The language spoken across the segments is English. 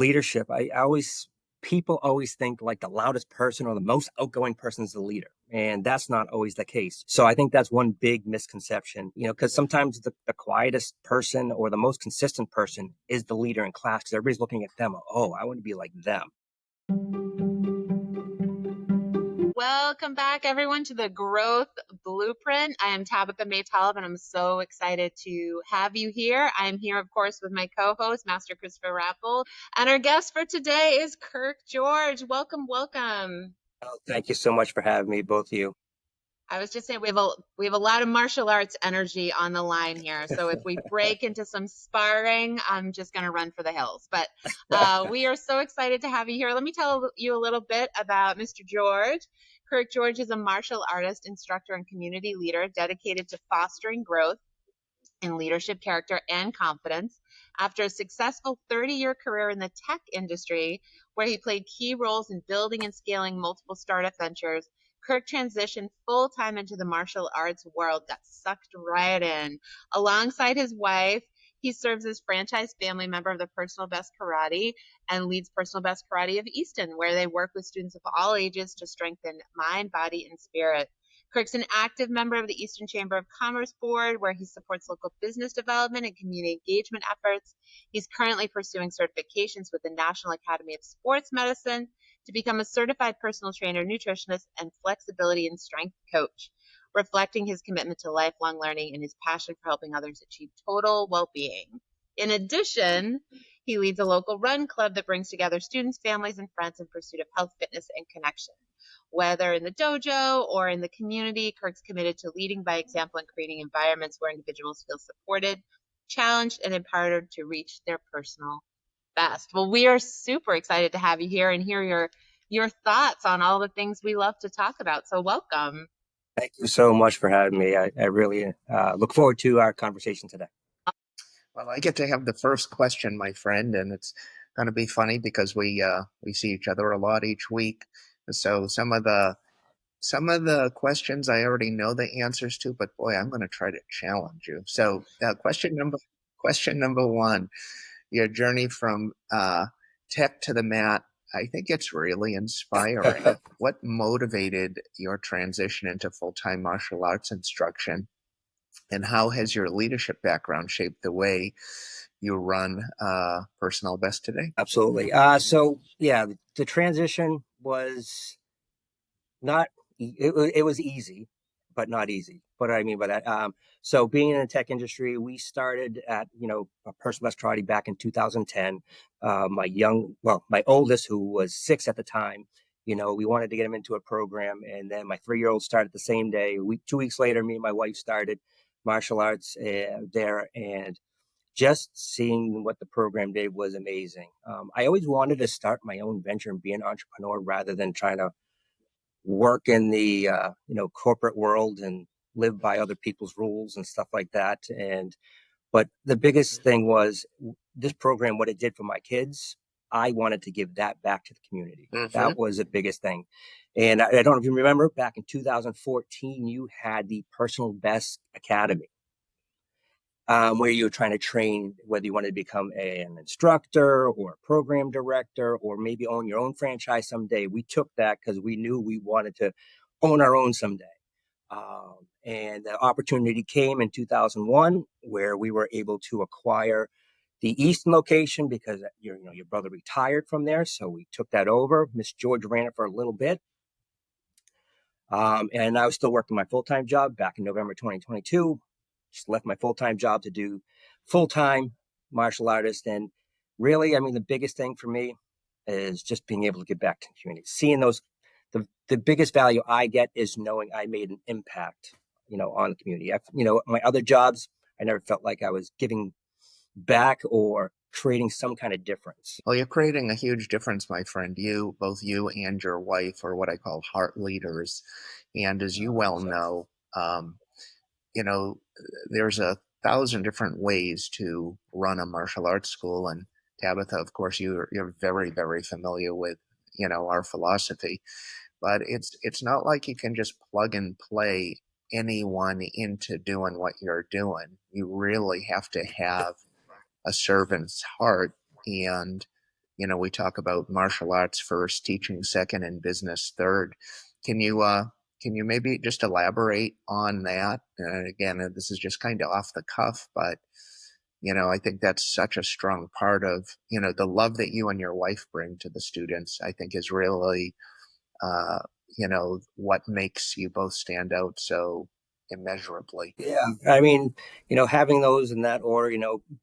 Leadership. People always think like the loudest person or the most outgoing person is the leader. And that's not always the case. So I think that's one big misconception, because sometimes the quietest person or the most consistent person is the leader in class because everybody's looking at them. Oh, I want to be like them. Welcome back, everyone, to the Growth Blueprint. I am Tabitha Maytalib, and I'm so excited to have you here. I'm here, of course, with my co-host, Master Christopher Rappel, and our guest for today is Kirk George. Welcome, welcome. Oh, thank you so much for having me, both of you. I was just saying we have a lot of martial arts energy on the line here. So if we break into some sparring, I'm just going to run for the hills. But we are so excited to have you here. Let me tell you a little bit about Mr. George. Kirk George is a martial artist, instructor, and community leader dedicated to fostering growth in leadership, character, and confidence. After a successful 30-year career in the tech industry, where he played key roles in building and scaling multiple startup ventures, Kirk transitioned full-time into the martial arts world, got sucked right in. Alongside his wife, he serves as franchise family member of the Personal Best Karate and leads Personal Best Karate of Easton, where they work with students of all ages to strengthen mind, body, and spirit. Kirk's an active member of the Eastern Chamber of Commerce Board, where he supports local business development and community engagement efforts. He's currently pursuing certifications with the National Academy of Sports Medicine to become a certified personal trainer, nutritionist, and flexibility and strength coach, reflecting his commitment to lifelong learning and his passion for helping others achieve total well-being. In addition, he leads a local run club that brings together students, families, and friends in pursuit of health, fitness, and connection. Whether in the dojo or in the community, Kirk's committed to leading by example and creating environments where individuals feel supported, challenged, and empowered to reach their personal best. Well, we are super excited to have you here and hear your thoughts on all the things we love to talk about. So welcome. Thank you so much for having me. I really look forward to our conversation today. Well, I get to have the first question, my friend, and it's going to be funny because we see each other a lot each week. So some of the questions I already know the answers to, but boy, I'm going to try to challenge you. So question number one, your journey from tech to the mat. I think it's really inspiring. What motivated your transition into full-time martial arts instruction? And how has your leadership background shaped the way you run Personal Best today? Absolutely. The transition was not, it was easy, but not easy. What do I mean by that? So being in the tech industry, we started at, a Personal Best Karate back in 2010. My oldest, who was 6 at the time, we wanted to get him into a program. And then my 3-year-old started the same day. 2 weeks later, me and my wife started martial arts there. And just seeing what the program did was amazing. I always wanted to start my own venture and be an entrepreneur rather than trying to work in the corporate world and live by other people's rules and stuff like that. But the biggest thing was this program, what it did for my kids. I wanted to give that back to the community. Mm-hmm. That was the biggest thing. And I don't know if you remember, back in 2014, you had the Personal Best Academy, where you're trying to train, whether you want to become an instructor or a program director, or maybe own your own franchise someday. We took that because we knew we wanted to own our own someday. And the opportunity came in 2001, where we were able to acquire the Eastern location because your brother retired from there. So we took that over. Miss George ran it for a little bit. And I was still working my full-time job back in November 2022. Just left my full-time job to do full-time martial artist. And really, the biggest thing for me is just being able to give back to the community. Seeing the biggest value I get is knowing I made an impact, on the community. My other jobs, I never felt like I was giving back or creating some kind of difference. Well, you're creating a huge difference, my friend. Both you and your wife are what I call heart leaders. And as you well know, there's 1,000 different ways to run a martial arts school. And Tabitha, of course, you're very, very familiar with, our philosophy. But it's not like you can just plug and play anyone into doing what you're doing. You really have to have a servant's heart, and we talk about martial arts first, teaching second, and business third. Can you maybe just elaborate on that? Again, this is just kind of off the cuff, but I think that's such a strong part of, the love that you and your wife bring to the students, I think is really, uh, what makes you both stand out so immeasurably. Yeah, I mean, having those in that order,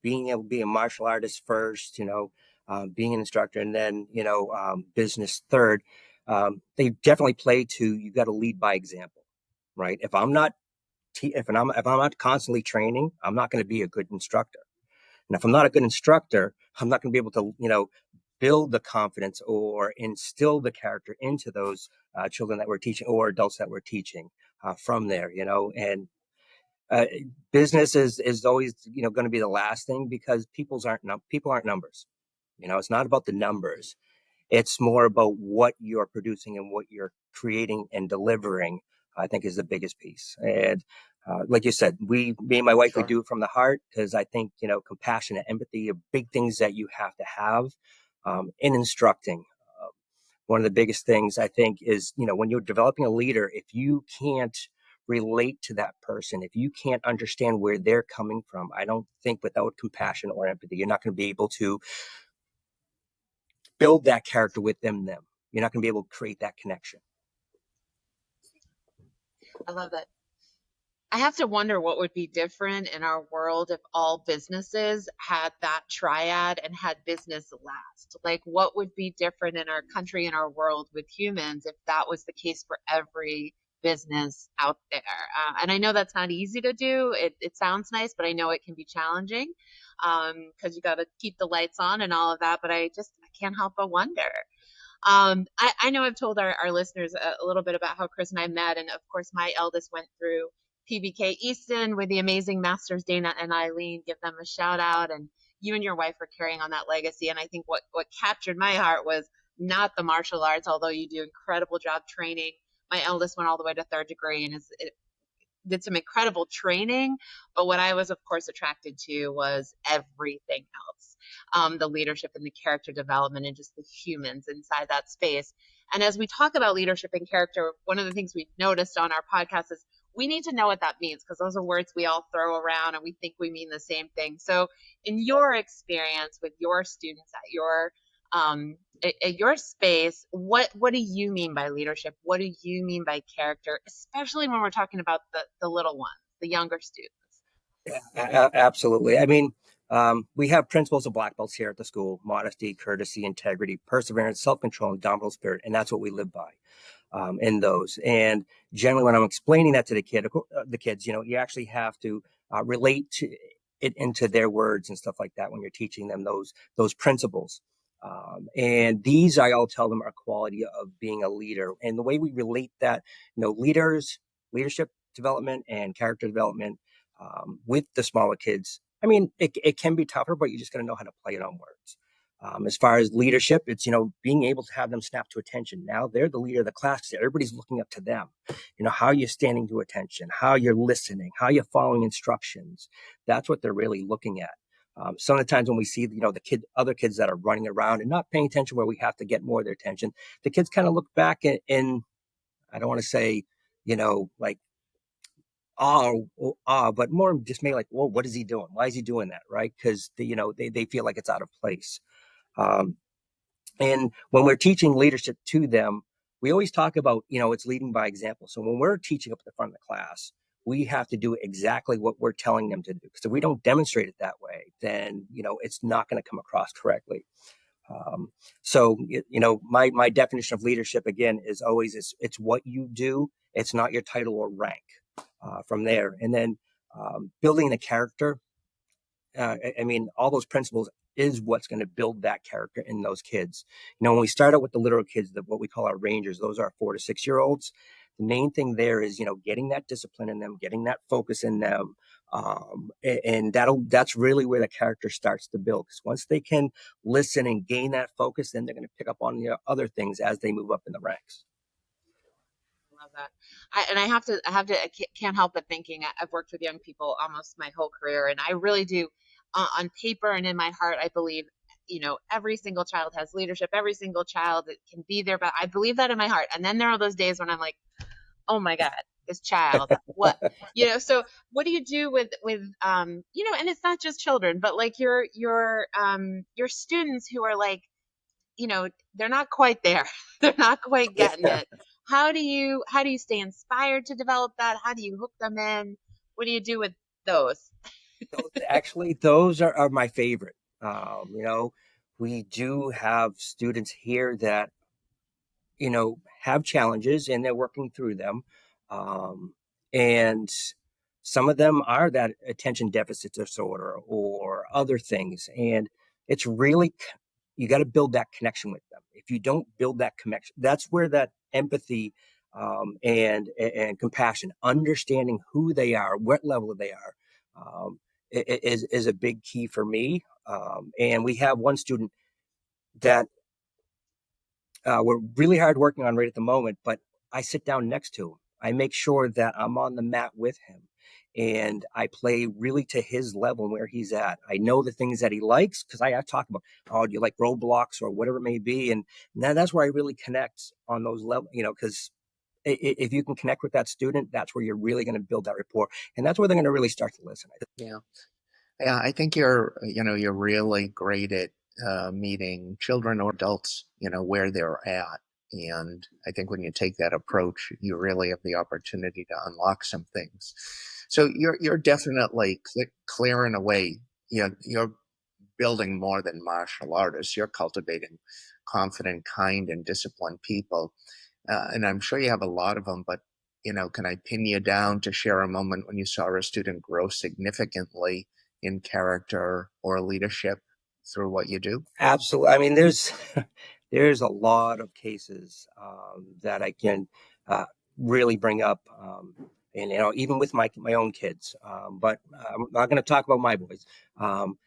being able to be a martial artist first, being an instructor, and then business third. They definitely play to you got to lead by example, right? If I'm not constantly training, I'm not going to be a good instructor. And if I'm not a good instructor, I'm not going to be able to build the confidence or instill the character into those children that we're teaching or adults that we're teaching from there. And uh, business is always going to be the last thing because people aren't numbers. It's not about the numbers. It's more about what you're producing and what you're creating and delivering. I think is the biggest piece. And like you said, me and my wife, we Sure. do it from the heart because I think compassion and empathy are big things that you have to have in instructing. One of the biggest things I think is, when you're developing a leader, if you can't relate to that person, if you can't understand where they're coming from, I don't think without compassion or empathy, you're not going to be able to build that character within them. You're not going to be able to create that connection. I love that. I have to wonder what would be different in our world if all businesses had that triad and had business last. Like, what would be different in our country and our world with humans if that was the case for every business out there? And I know that's not easy to do. It sounds nice, but I know it can be challenging because you got to keep the lights on and all of that. But I can't help but wonder. I know I've told our listeners a little bit about how Chris and I met, and of course, my eldest went through PBK Easton with the amazing masters Dana and Eileen. Give them a shout out, and you and your wife are carrying on that legacy. And I think what captured my heart was not the martial arts, although you do incredible job training. My eldest went all the way to third degree and did some incredible training. But what I was, of course, attracted to was everything else, the leadership and the character development and just the humans inside that space. And as we talk about leadership and character, one of the things we've noticed on our podcast is we need to know what that means because those are words we all throw around and we think we mean the same thing. So, in your experience with your students um, at your space, what do you mean by leadership? What do you mean by character, especially when we're talking about the little ones, the younger students? Absolutely. I mean, we have principles of black belts here at the school: modesty, courtesy, integrity, perseverance, self-control, and dominant spirit. And that's what we live by in those. And generally, when I'm explaining that to the kids, you actually have to relate to it into their words and stuff like that when you're teaching them those principles. And these, I all tell them, are quality of being a leader. And the way we relate that, leadership development and character development with the smaller kids. I mean, it can be tougher, but you just got to know how to play it on words. As far as leadership, it's, being able to have them snap to attention. Now they're the leader of the class. Everybody's looking up to them. How you're standing to attention, how you're listening, how you're following instructions. That's what they're really looking at. Some of the times when we see, other kids that are running around and not paying attention where we have to get more of their attention, the kids kind of look back in I don't want to say, like but more just maybe like, well, what is he doing? Why is he doing that? Right? Because they feel like it's out of place. Um, and when we're teaching leadership to them, we always talk about, it's leading by example. So when we're teaching up at the front of the class, we have to do exactly what we're telling them to do. Because if we don't demonstrate it that way, then, it's not going to come across correctly. So, my definition of leadership, again, is always it's what you do. It's not your title or rank from there. And then building a character, I mean, all those principles is what's going to build that character in those kids. When we start out with the little kids, what we call our rangers, those are 4 to 6 year olds. The main thing there is, getting that discipline in them, getting that focus in them. And that's really where the character starts to build. Because once they can listen and gain that focus, then they're going to pick up on the other things as they move up in the ranks. Love that. I can't help but thinking I've worked with young people almost my whole career, and I really do, on paper and in my heart, I believe every single child has leadership. Every single child can be there, but I believe that in my heart. And then there are those days when I'm like, oh my God, this child, what, so what do you do with, and it's not just children, but like your students who are like, they're not quite there. They're not quite getting Yeah. it. How do you stay inspired to develop that? How do you hook them in? What do you do with those? Those are my favorite. We do have students here that have challenges and they're working through them. And some of them are that attention deficit disorder or other things. And it's really, you got to build that connection with them. If you don't build that connection, that's where that empathy and compassion, understanding who they are, what level they are, is a big key for me. And we have one student that we're really hard working on right at the moment, but I sit down next to him. I make sure that I'm on the mat with him and I play really to his level where he's at. I know the things that he likes because I talk about, oh, do you like Roblox or whatever it may be? And that's where I really connect on those levels, because if you can connect with that student, that's where you're really going to build that rapport. And that's where they're going to really start to listen. Yeah. Yeah, I think you're really great at meeting children or adults, where they're at. And I think when you take that approach, you really have the opportunity to unlock some things. So you're definitely clearing away. You're building more than martial artists. You're cultivating confident, kind, and disciplined people. And I'm sure you have a lot of them, but can I pin you down to share a moment when you saw a student grow significantly in character or leadership through what you do? Absolutely. I mean, there's a lot of cases that I can uh, really bring up, and even with my own kids. But I'm not going to talk about my boys. Um,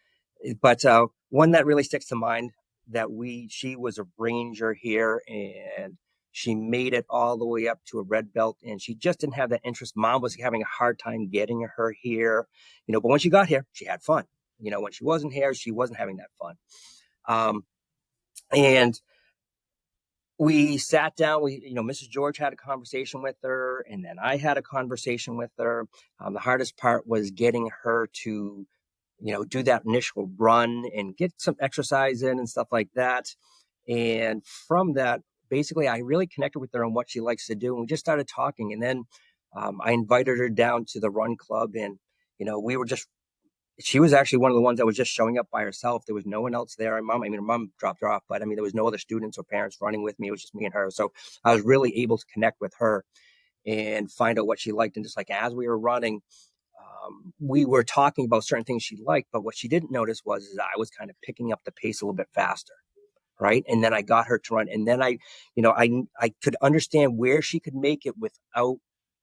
but one that really sticks to mind that she was a ranger here and she made it all the way up to a red belt and she just didn't have that interest. Mom was having a hard time getting her here, but when she got here, she had fun. When she wasn't here, she wasn't having that fun. Um, and we sat down, Mrs. George had a conversation with her, and then I had a conversation with her. The hardest part was getting her to, do that initial run and get some exercise in and stuff like that. And from that, basically, I really connected with her on what she likes to do. And we just started talking. And then I invited her down to the run club. And, we were just she was actually one of the ones that was just showing up by herself. There was no one else there. Her mom dropped her off, but there was no other students or parents running with me. It was just me and her. So I was really able to connect with her and find out what she liked. And just like as we were running, we were talking about certain things she liked, but what she didn't notice was I was kind of picking up the pace a little bit faster. Right. And then I got her to run. And then I could understand where she could make it without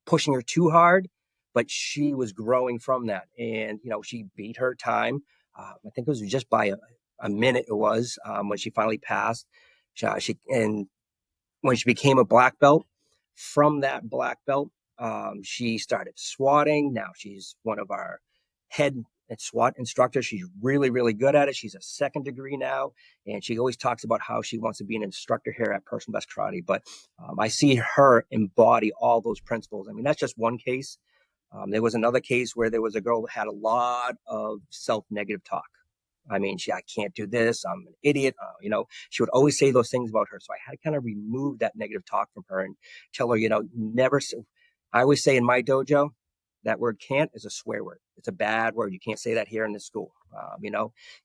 pushing her too hard, but she was growing from that. And, she beat her time. I think it was just by a minute it was when she finally passed. And when she became a black belt, from that black belt, she started swatting. Now she's one of our head SWAT instructors. She's really, really good at it. She's a second degree now, and she always talks about how she wants to be an instructor here at Personal Best Karate. But I see her embody all those principles. That's just one case. There was another case where there was a girl that had a lot of self-negative talk. I can't do this. I'm an idiot. She would always say those things about her. So I had to kind of remove that negative talk from her and tell her, never. I always say in my dojo, that word can't is a swear word. It's a bad word. You can't say that here in the school,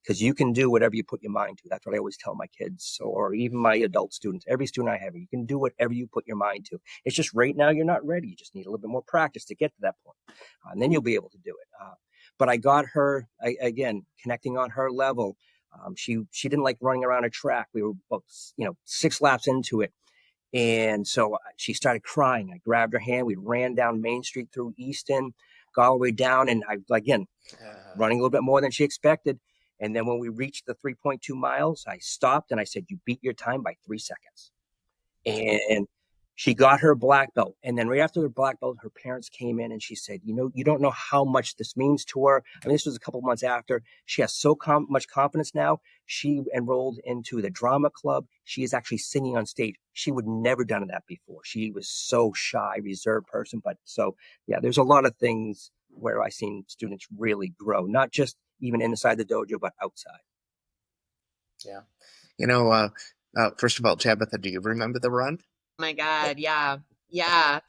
because you can do whatever you put your mind to. That's what I always tell my kids or even my adult students. Every student I have, you can do whatever you put your mind to. It's just right now you're not ready. You just need a little bit more practice to get to that point. And then you'll be able to do it. But I got her, again, connecting on her level. She didn't like running around a track. We were about, 6 laps into it. And so she started crying. I grabbed her hand. We ran down Main Street through Easton, got all the way down. And again, running a little bit more than she expected. And then when we reached the 3.2 miles, I stopped and I said, "You beat your time by 3 seconds." And She got her black belt, and then right after her black belt, her parents came in and she said, you don't know how much this means to her. I mean, this was a couple months after. She has so much confidence now. She enrolled into the drama club. She is actually singing on stage. She would never done that before. She was so shy, reserved person. But so, yeah, there's a lot of things where I've seen students really grow, not just even inside the dojo, but outside. Yeah. First of all, Tabitha, do you remember the run? My God, yeah. Yeah.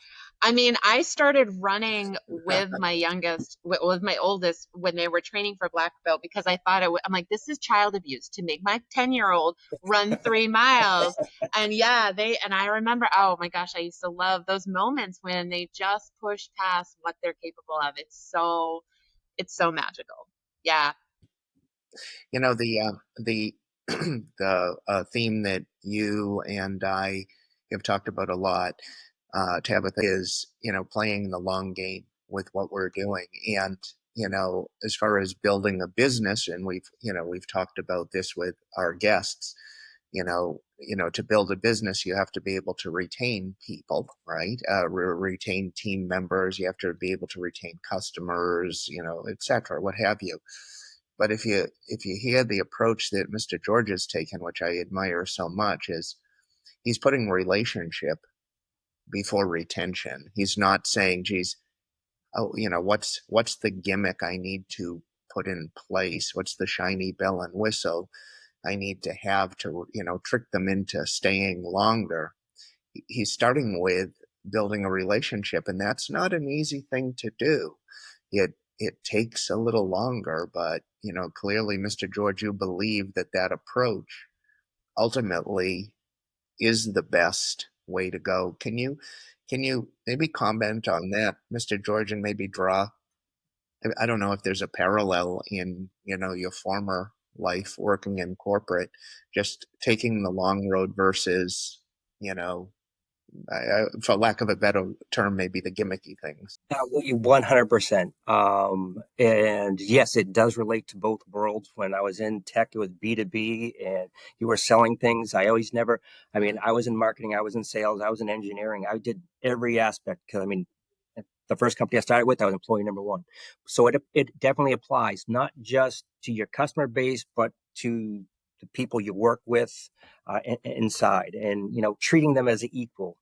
I mean, I started running with my youngest, with my oldest when they were training for black belt because I thought I'm like, this is child abuse to make my 10-year-old run 3 miles. And yeah, and I remember, oh my gosh, I used to love those moments when they just push past what they're capable of. It's so magical. Yeah. The the theme that you and I have talked about a lot, Tabitha, is playing the long game with what we're doing, and as far as building a business, and we've talked about this with our guests. To build a business, you have to be able to retain people, right? Retain team members. You have to be able to retain customers, etc., what have you. But if you hear the approach that Mr. George has taken, which I admire so much, is he's putting relationship before retention. He's not saying, geez, oh, what's the gimmick I need to put in place? What's the shiny bell and whistle I need to have to, trick them into staying longer? He's starting with building a relationship, and that's not an easy thing to do. It takes a little longer, but clearly, Mr. George, you believe that approach ultimately is the best way to go. Can you maybe comment on that, Mr. George, and maybe draw? I don't know if there's a parallel in your former life working in corporate, just taking the long road versus you know for lack of a better term, maybe the gimmicky things. 100%. And yes, it does relate to both worlds. When I was in tech, it was B2B and you were selling things. I mean, I was in marketing, I was in sales, I was in engineering. I did every aspect because, I mean, the first company I started with, I was employee number one. So it definitely applies not just to your customer base, but to the people you work with inside and, treating them as an equal.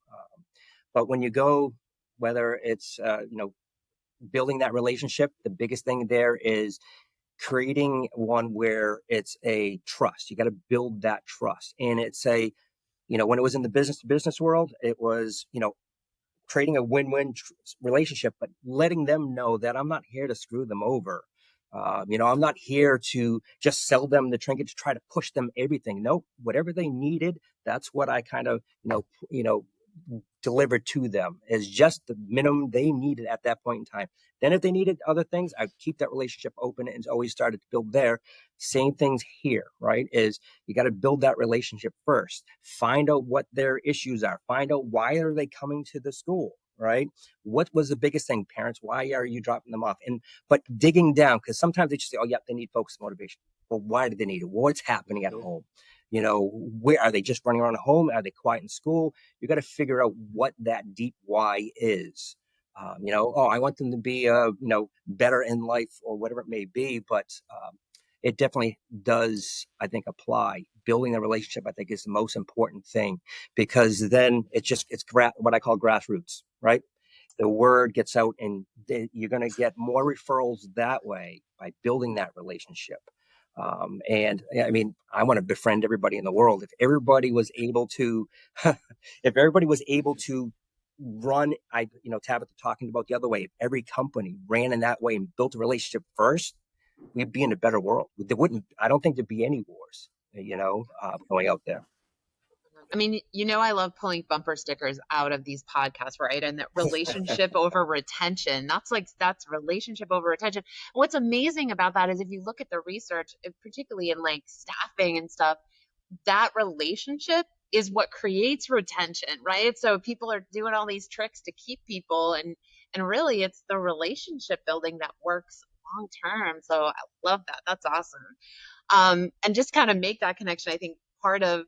But when you go, whether it's building that relationship, the biggest thing there is creating one where it's a trust. You got to build that trust, and it's when it was in the business to business world, it was creating a win-win relationship, but letting them know that I'm not here to screw them over. I'm not here to just sell them the trinket to try to push them everything. No, whatever they needed, that's what I kind of, delivered to them is just the minimum they needed at that point in time. Then if they needed other things, I'd keep that relationship open and always started to build there. Same things here, right? Is you got to build that relationship first. Find out what their issues are. Find out why are they coming to the school, right? What was the biggest thing, parents? Why are you dropping them off? But digging down, because sometimes they just say, oh, yeah, they need focus and motivation. Well, why do they need it? What's happening at home? Where are they just running around at home? Are they quiet in school? You got to figure out what that deep why is. I want them to be, better in life or whatever it may be. But it definitely does, I think, apply. Building a relationship, I think, is the most important thing because then it's what I call grassroots, right? The word gets out and you're going to get more referrals that way by building that relationship. And I mean, I want to befriend everybody in the world. If everybody was able to, if everybody was able to run, Tabitha talking about the other way, if every company ran in that way and built a relationship first, we'd be in a better world. I don't think there'd be any wars, going out there. I mean, I love pulling bumper stickers out of these podcasts, right? And that relationship over retention, that's relationship over retention. What's amazing about that is if you look at the research, particularly in like staffing and stuff, that relationship is what creates retention, right? So people are doing all these tricks to keep people and really it's the relationship building that works long term. So I love that. That's awesome. And just kind of make that connection. I think part of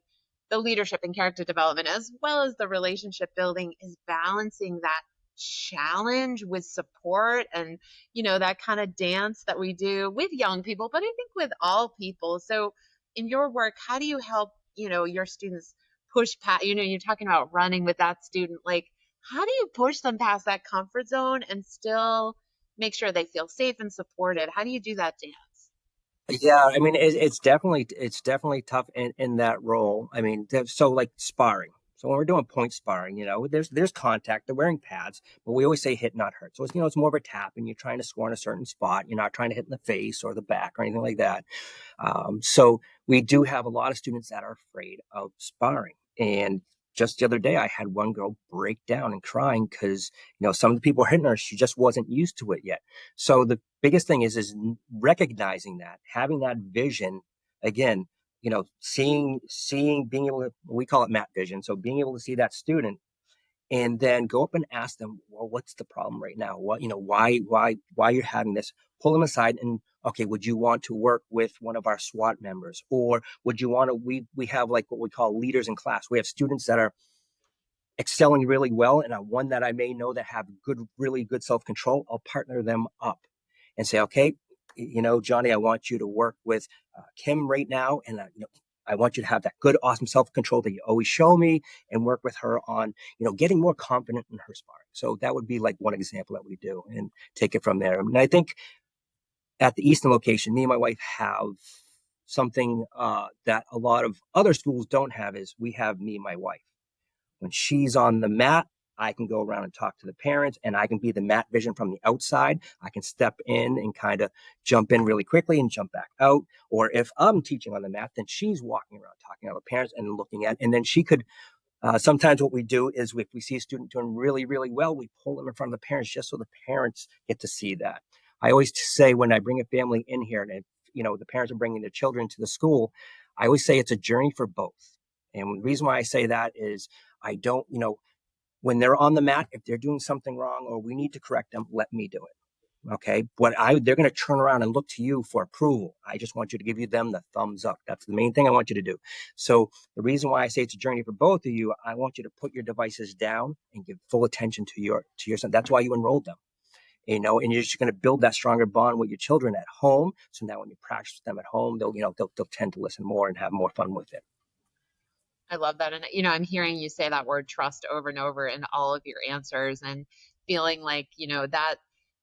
the leadership and character development, as well as the relationship building, is balancing that challenge with support and, that kind of dance that we do with young people, but I think with all people. So in your work, how do you help, your students push past, you're talking about running with that student, like, how do you push them past that comfort zone and still make sure they feel safe and supported? How do you do that dance? Yeah, I mean, it's definitely tough in that role. I mean, so like sparring. So when we're doing point sparring, there's contact. They're wearing pads, but we always say hit, not hurt. So it's more of a tap, and you're trying to score in a certain spot. You're not trying to hit in the face or the back or anything like that. So we do have a lot of students that are afraid of sparring. And just the other day, I had one girl break down and crying because some of the people hitting her, she just wasn't used to it yet. So the biggest thing is recognizing that, having that vision again. Seeing, being able to, we call it map vision. So being able to see that student and then go up and ask them, well, what's the problem right now? Why you're having this? Pull them aside and, okay, would you want to work with one of our SWAT members, or would you want to? We have like what we call leaders in class. We have students that are excelling really well, and one that I may know that have really good self control. I'll partner them up and say, okay, Johnny, I want you to work with Kim right now, and I want you to have that good, awesome self control that you always show me, and work with her on, getting more confident in her sparring. So that would be like one example that we do, and take it from there. And I think at the Easton location, me and my wife have something that a lot of other schools don't have. Is we have me and my wife. When she's on the mat, I can go around and talk to the parents, and I can be the mat vision from the outside. I can step in and kind of jump in really quickly and jump back out. Or if I'm teaching on the mat, then she's walking around talking to the parents and looking at, and then she could, sometimes what we do is if we see a student doing really, really well, we pull them in front of the parents just so the parents get to see that. I always say when I bring a family in here and the parents are bringing their children to the school, I always say it's a journey for both. And the reason why I say that is I don't, when they're on the mat, if they're doing something wrong or we need to correct them, let me do it. Okay. They're going to turn around and look to you for approval. I just want you to give them the thumbs up. That's the main thing I want you to do. So the reason why I say it's a journey for both of you, I want you to put your devices down and give full attention to your son. That's why you enrolled them. And you're just going to build that stronger bond with your children at home. So now when you practice with them at home, they'll tend to listen more and have more fun with it. I love that. And, I'm hearing you say that word trust over and over in all of your answers, and feeling like,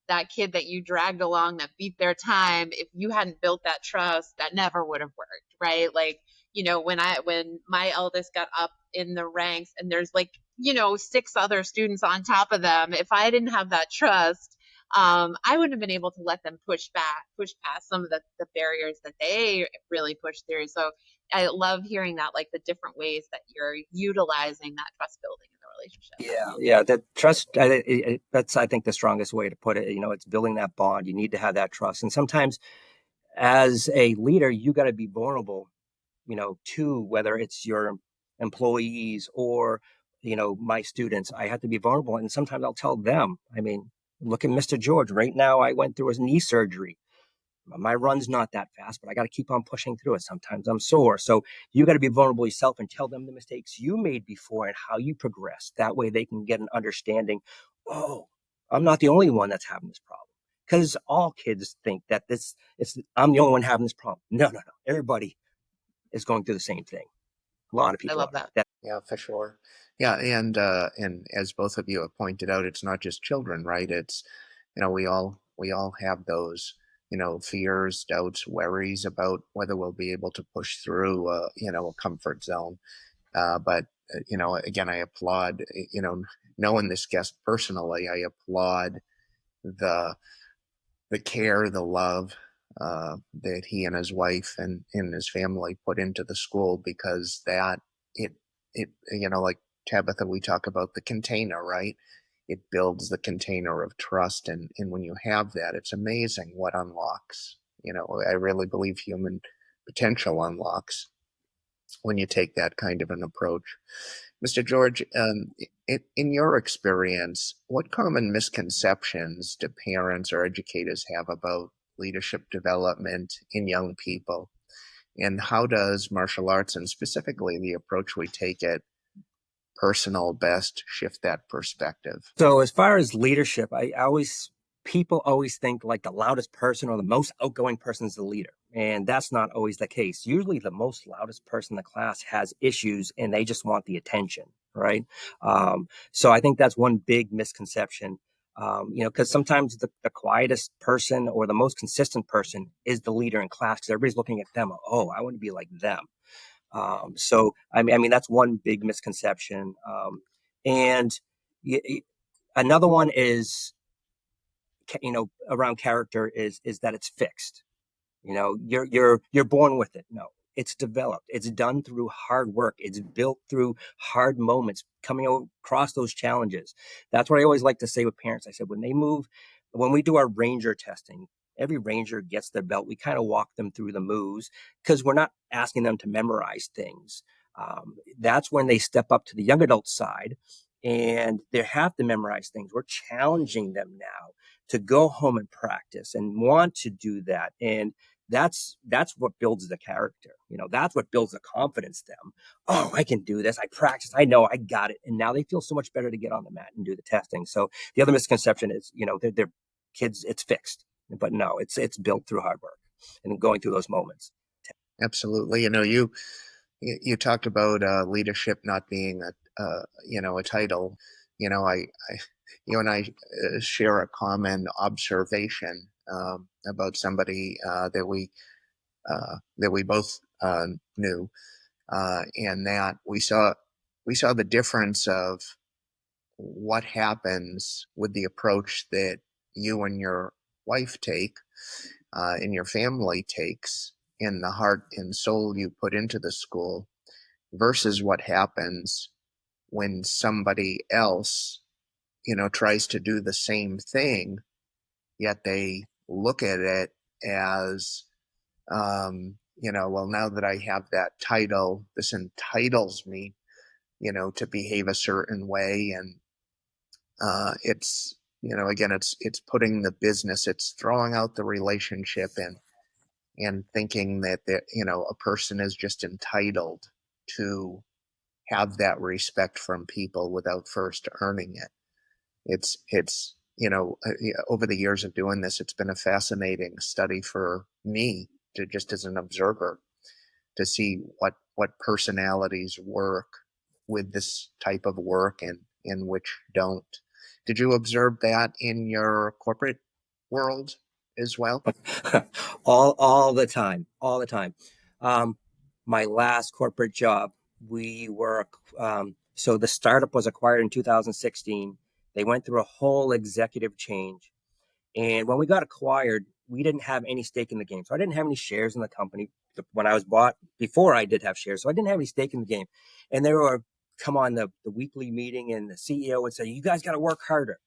that kid that you dragged along that beat their time, if you hadn't built that trust, that never would have worked. Right. Like, when my eldest got up in the ranks and there's like, six other students on top of them, if I didn't have that trust, I wouldn't have been able to let them push past some of the barriers that they really pushed through. So I love hearing that, like the different ways that you're utilizing that trust building in the relationship. Yeah. That trust, that's, I think, the strongest way to put it. It's building that bond. You need to have that trust. And sometimes as a leader, you got to be vulnerable, to whether it's your employees or, my students. I have to be vulnerable. And sometimes I'll tell them, I mean, look at Mr. George. Right now, I went through his knee surgery. My run's not that fast, but I got to keep on pushing through it. Sometimes I'm sore. So you got to be vulnerable yourself and tell them the mistakes you made before and how you progress. That way they can get an understanding. Oh, I'm not the only one that's having this problem. Because all kids think that I'm the only one having this problem. No. Everybody is going through the same thing. A lot of I people love are. that. Yeah, for sure. Yeah, and as both of you have pointed out, it's not just children, right? It's we all have those fears, doubts, worries about whether we'll be able to push through a comfort zone. But again, I applaud knowing this guest personally. I applaud the care, the love that he and his wife and his family put into the school, because it like Tabitha, we talk about the container, right? It builds the container of trust, and when you have that, it's amazing what unlocks. I really believe human potential unlocks when you take that kind of an approach. Mr. George, in your experience, what common misconceptions do parents or educators have about leadership development in young people? And how does martial arts, and specifically the approach we take at personal best, shift that perspective? So as far as leadership, people always think like the loudest person or the most outgoing person is the leader. And that's not always the case. Usually the most loudest person in the class has issues and they just want the attention, right? So I think that's one big misconception. Because sometimes the quietest person or the most consistent person is the leader in class because everybody's looking at them. Oh, I want to be like them. So that's one big misconception. And y- Another one is, around character is that it's fixed. You're born with it. No, it's developed. It's done through hard work. It's built through hard moments, coming across those challenges. That's what I always like to say with parents. I said, when we do our ranger testing, every ranger gets their belt. We kind of walk them through the moves because we're not asking them to memorize things. That's when they step up to the young adult side and they have to memorize things. We're challenging them now to go home and practice and want to do that. And that's what builds the character. That's what builds the confidence them. Oh, I can do this. I practice. I know I got it. And now they feel so much better to get on the mat and do the testing. So the other misconception is, they're kids, it's fixed. But no, it's built through hard work and going through those moments. Absolutely. You talked about leadership not being a title. I you and I share a common observation about somebody that we both knew, and that we saw the difference of what happens with the approach that you and your wife take, and your family takes, and the heart and soul you put into the school versus what happens when somebody else, tries to do the same thing, yet they look at it as, well, now that I have that title, this entitles me, to behave a certain way. And it's, again, it's putting the business, it's throwing out the relationship, and thinking that, a person is just entitled to have that respect from people without first earning it. Over the years of doing this, it's been a fascinating study for me to just as an observer to see what personalities work with this type of work and which don't. Did you observe that in your corporate world as well? all the time. Um, my last corporate job, we were so the startup was acquired in 2016. They went through a whole executive change, and when we got acquired, we didn't have any stake in the game. So I didn't have any shares in the company when I was bought. Before I did have shares, so I didn't have any stake in the game. And they were come on the weekly meeting, and the CEO would say, "You guys got to work harder."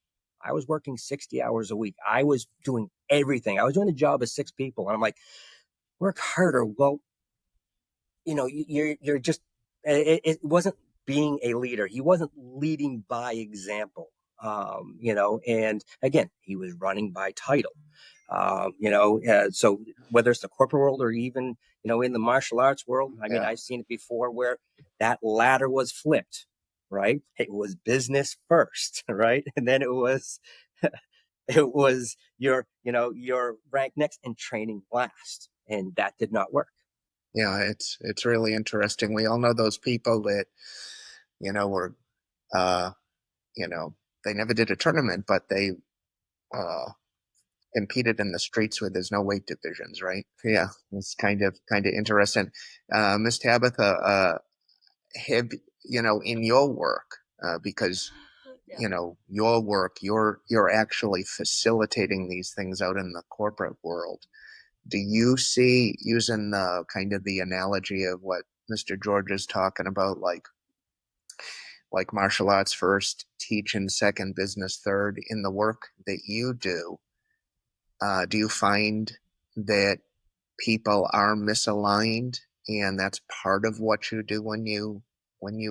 I was working 60 hours a week. I was doing everything. I was doing the job of six people, and I'm like, "Work harder." Well, you're just it wasn't being a leader. He wasn't leading by example. And again, he was running by title. So whether it's the corporate world or even in the martial arts world, Yeah. I've seen it before where that ladder was flipped. Right, it was business first, right, and then it was your rank next and training last, and that did not work. Yeah, it's really interesting. We all know those people that, were uh, you know, they never did a tournament, but they uh competed in the streets where there's no weight divisions, right? Yeah, it's kind of interesting. Miss Tabitha, have in your work, because Yeah. your work, you're actually facilitating these things out in the corporate world. Do you see, using the kind of the analogy of what Mr. George is talking about, like martial arts first, teaching second, business third, in the work that you do you find that people are misaligned, and that's part of what you do when you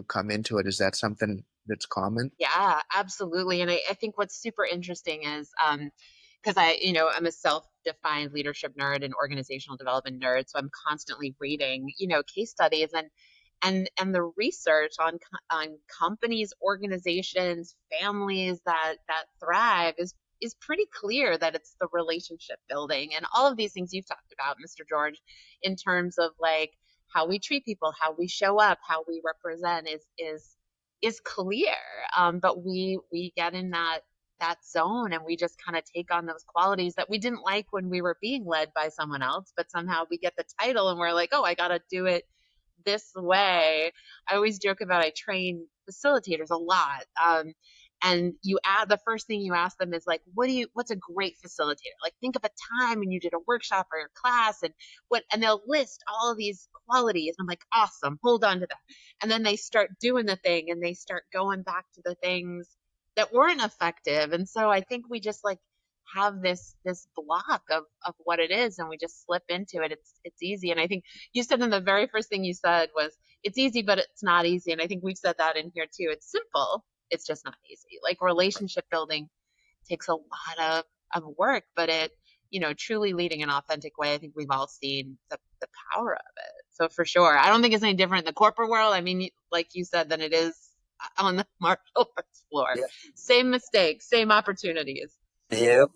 come into it? Is that something that's common? Yeah, absolutely. And I think what's super interesting is, because I'm a self-defined leadership nerd and organizational development nerd, so I'm constantly reading, case studies and the research on companies, organizations, families that thrive is pretty clear that it's the relationship building and all of these things you've talked about, Mr. George, in terms of like how we treat people, how we show up, how we represent is clear. But we get in that zone and we just kind of take on those qualities that we didn't like when we were being led by someone else, but somehow we get the title and we're like, oh, I got to do it this way. I always joke about I train facilitators a lot. And you add the first thing you ask them is like, what's a great facilitator? Like think of a time when you did a workshop or a class and they'll list all of these qualities. I'm like, awesome, hold on to that. And then they start doing the thing and they start going back to the things that weren't effective. And so I think we just like have this block of what it is and we just slip into it. It's easy. And I think you said in the very first thing you said was it's easy, but it's not easy. And I think we've said that in here too. It's simple. It's just not easy. Like relationship building takes a lot of work, but truly leading an authentic way, I think we've all seen the power of it. So for sure, I don't think it's any different in the corporate world. I mean, like you said, than it is on the martial arts floor. Yeah. Same mistakes, same opportunities. Yep.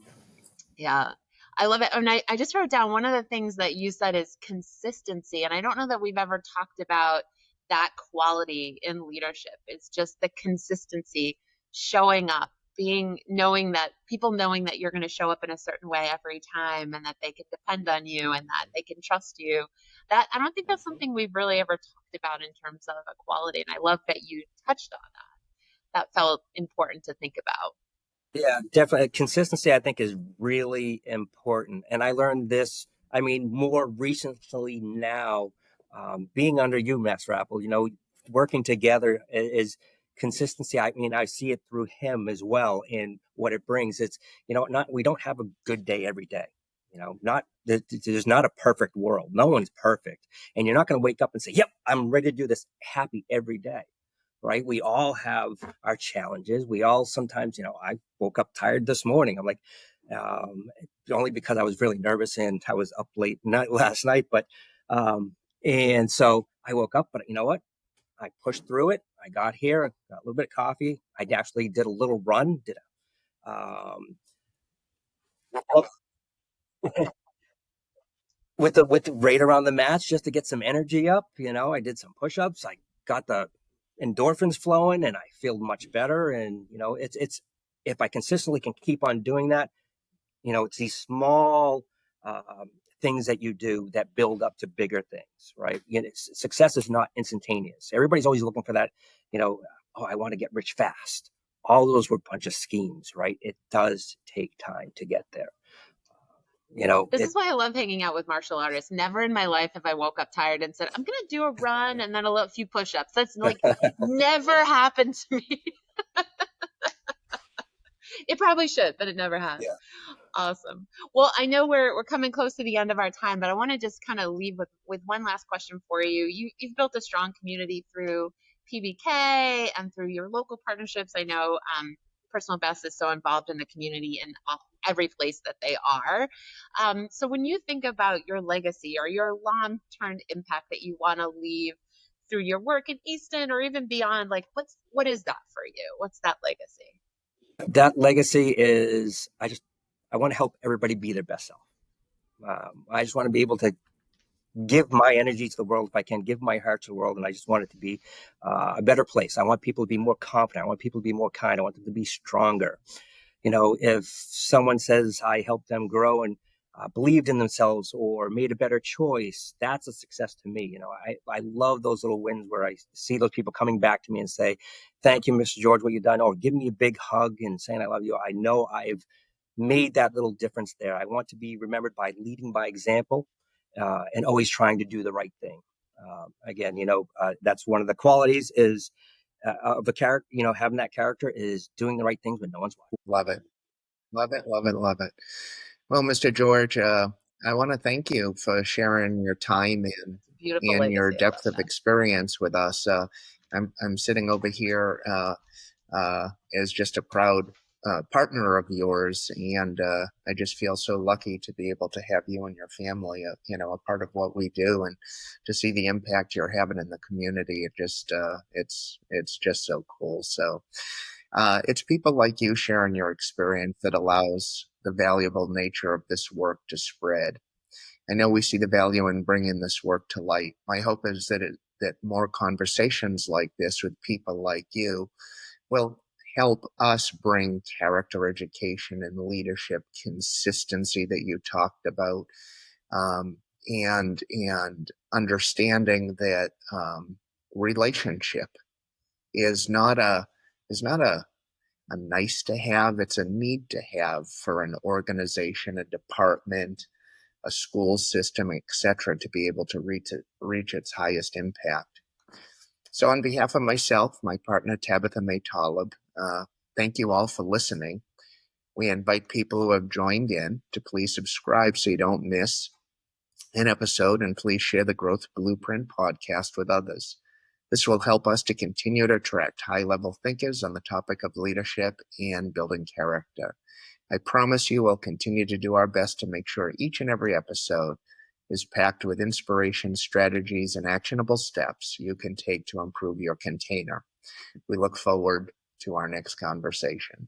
Yeah. I love it. And I just wrote down one of the things that you said is consistency. And I don't know that we've ever talked about that quality in leadership. It's just the consistency, showing up, knowing that you're going to show up in a certain way every time and that they can depend on you and that they can trust you. That I don't think that's something we've really ever talked about in terms of equality. And I love that you touched on that. That felt important to think about. Yeah, definitely. Consistency, I think, is really important. And I learned this, I mean, more recently now, being under you, Master Apple, working together is consistency. I mean, I see it through him as well in what it brings. It's, not, we don't have a good day every day. There's not a perfect world. No one's perfect. And you're not going to wake up and say, yep, I'm ready to do this happy every day. Right? We all have our challenges. We all sometimes, I woke up tired this morning. I'm like, um, only because I was really nervous and I was up late night last night. But, and so I woke up, but you know what? I pushed through it. I got here, got a little bit of coffee. I actually did a little run, with the right around the mats just to get some energy up. I did some push-ups. I got the endorphins flowing and I feel much better. And it's if I consistently can keep on doing that, it's these small things that you do that build up to bigger things, right? Success is not instantaneous. Everybody's always looking for that, oh, I want to get rich fast. All those were a bunch of schemes, right? It does take time to get there. This is why I love hanging out with martial artists. Never in my life have I woke up tired and said, I'm going to do a run and then a few push-ups. That's like never happened to me. It probably should, but it never has. Yeah. Awesome. Well, I know we're coming close to the end of our time, but I want to just kind of leave with one last question for you. You've built a strong community through PBK and through your local partnerships. I know Personal Best is so involved in the community in every place that they are. So when you think about your legacy or your long-term impact that you want to leave through your work in Easton or even beyond, like what is that for you? What's that legacy? That legacy is I want to help everybody be their best self. I just want to be able to give my energy to the world if I can, give my heart to the world, and I just want it to be a better place. I want people to be more confident. I want people to be more kind. I want them to be stronger. If someone says I helped them grow and believed in themselves or made a better choice, that's a success to me. I love those little wins where I see those people coming back to me and say, thank you, Mr. George, what you've done, or give me a big hug and saying I love you. I know I've made that little difference there. I want to be remembered by leading by example and always trying to do the right thing. Again, that's one of the qualities is of a character, having that character is doing the right things when no one's watching. Love it. Love it. Love it. Love it. Well, Mr. George, I want to thank you for sharing your time Beautiful and your legacy. I love depth of that. experience with us. I'm sitting over here as just a proud partner of yours, and I just feel so lucky to be able to have you and your family, a part of what we do, and to see the impact you're having in the community. It's just so cool. So it's people like you sharing your experience that allows the valuable nature of this work to spread. I know we see the value in bringing this work to light. My hope is that more conversations like this with people like you will help us bring character education and leadership consistency that you talked about, and understanding that relationship is not a nice to have; it's a need to have for an organization, a department, a school system, etc., to be able to reach its highest impact. So on behalf of myself, my partner Tabitha May Talib, thank you all for listening. We invite people who have joined in to please subscribe so you don't miss an episode, and please share the Growth Blueprint podcast with others. This will help us to continue to attract high-level thinkers on the topic of leadership and building character. I promise you we'll continue to do our best to make sure each and every episode is packed with inspiration, strategies, and actionable steps you can take to improve your container. We look forward to our next conversation.